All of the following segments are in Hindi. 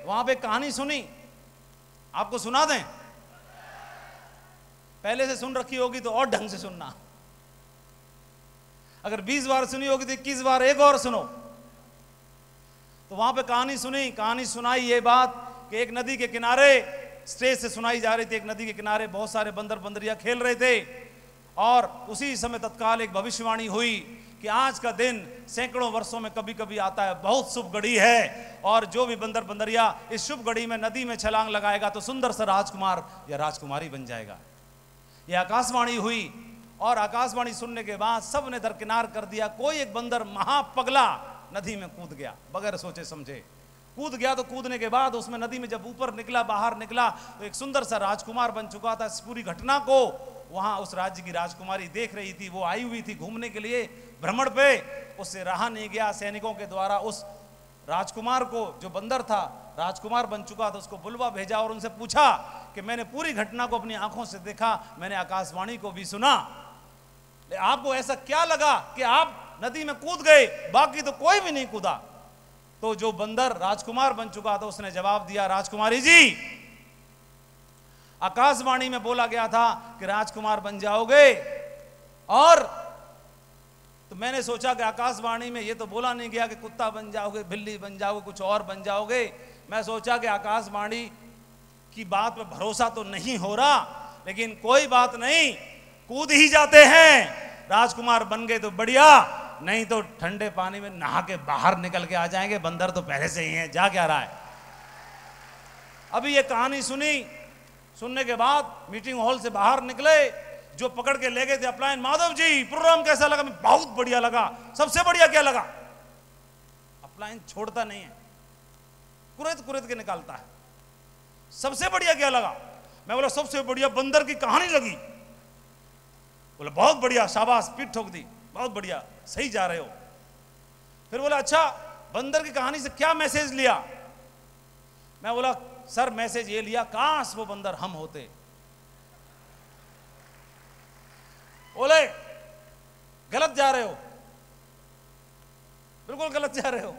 वहां पे कहानी सुनी, आपको सुना दें? पहले से सुन रखी होगी तो और ढंग से सुनना। अगर 20 बार सुनी होगी तो 21 बार एक और सुनो। तो वहां पे कहानी सुनी, कहानी सुनाई ये बात कि एक नदी के किनारे, स्टेज से सुनाई जा रही थी, एक नदी के किनारे बहुत सारे बंदर बंदरिया खेल रहे थे और उसी समय तत्काल एक भविष्यवाणी हुई कि आज का दिन सैकड़ों वर्षों में कभी कभी आता है, बहुत शुभ घड़ी है और जो भी बंदर बंदरिया इस शुभ घड़ी में नदी में छलांग लगाएगा तो सुंदर सा राजकुमार या राजकुमारी बन जाएगा। यह आकाशवाणी हुई और आकाशवाणी सुनने के बाद सब ने दरकिनार कर दिया। कोई एक बंदर महापगला नदी में कूद गया, बगैर सोचे समझे कूद गया। तो कूदने के बाद उसमें नदी में जब ऊपर निकला, बाहर निकला तो एक सुंदर सा राजकुमार बन चुका था। इस पूरी घटना को वहां उस राज्य की राजकुमारी देख रही थी, वो आई हुई थी घूमने के लिए भ्रमण पे, उससे रहा नहीं गया। सैनिकों के द्वारा उस राजकुमार को, जो बंदर था राजकुमार बन चुका था, उसको बुलवा भेजा और उनसे पूछा कि मैंने पूरी घटना को अपनी आंखों से देखा, मैंने आकाशवाणी को भी सुना, आपको ऐसा क्या लगा कि आप नदी में कूद गए, बाकी तो कोई भी नहीं कूदा? तो जो बंदर राजकुमार बन चुका था उसने जवाब दिया, राजकुमारी जी, आकाशवाणी में बोला गया था कि राजकुमार बन जाओगे, और तो मैंने सोचा कि आकाशवाणी में ये तो बोला नहीं गया कि कुत्ता बन जाओगे, बिल्ली बन जाओगे, कुछ और बन जाओगे। मैं सोचा कि आकाशवाणी की बात पर भरोसा तो नहीं हो रहा, लेकिन कोई बात नहीं, कूद ही जाते हैं। राजकुमार बन गए तो बढ़िया, नहीं तो ठंडे पानी में नहा के बाहर निकल के आ जाएंगे, बंदर तो पहले से ही हैं, जा क्या रहा है। अभी ये कहानी सुनी, सुनने के बाद मीटिंग हॉल से बाहर निकले, जो पकड़ के ले गए थे अपलायन, माधव जी प्रोग्राम कैसा लगा? मैं बहुत बढ़िया लगा। सबसे बढ़िया क्या लगा? अपलायन छोड़ता नहीं है, कुरेद कुरेद के निकालता है। सबसे बढ़िया क्या लगा? मैं बोला सबसे बढ़िया बंदर की कहानी लगी। बोला बहुत बढ़िया, शाबाश, पीठ ठोक दी, बहुत बढ़िया, सही जा रहे हो। फिर बोला अच्छा, बंदर की कहानी से क्या मैसेज लिया? मैं बोला सर मैसेज ये लिया, काश वो बंदर हम होते। बोले गलत जा रहे हो, बिल्कुल गलत जा रहे हो।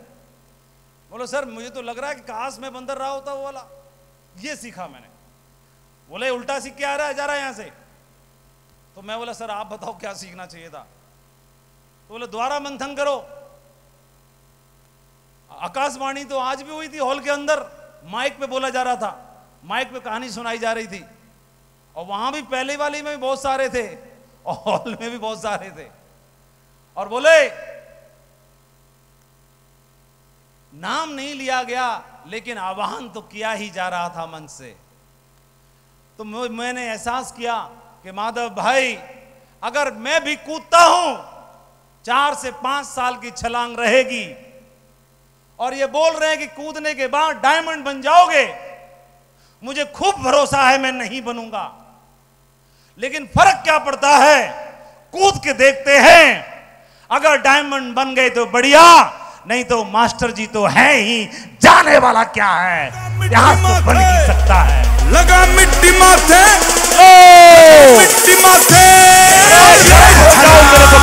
बोलो सर मुझे तो लग रहा है कि काश में बंदर रहा होता वो वाला, ये सीखा मैंने। बोले उल्टा सीख के आ रहा है, जा रहा है यहां से। तो मैं बोला सर आप बताओ क्या सीखना चाहिए था? तो बोले द्वारा मंथन करो। आकाशवाणी तो आज भी हुई थी हॉल के अंदर, माइक पे बोला जा रहा था, माइक पे कहानी सुनाई जा रही थी, और वहां भी पहले वाली में भी बहुत सारे थे और हॉल में भी बहुत सारे थे। और बोले नाम नहीं लिया गया, लेकिन आह्वान तो किया ही जा रहा था मन से। तो मैंने एहसास किया कि माधव भाई, अगर मैं भी कूदता हूं, 4 से 5 साल की छलांग रहेगी, और ये बोल रहे हैं कि कूदने के बाद डायमंड बन जाओगे, मुझे खूब भरोसा है मैं नहीं बनूंगा। लेकिन फर्क क्या पड़ता है, कूद के देखते हैं, अगर डायमंड बन गए तो बढ़िया, नहीं तो मास्टर जी तो है ही, जाने वाला क्या है, यहां तो बन ही सकता है। लगा मिट्टी माथे, मिट्टी माथे, मेरे को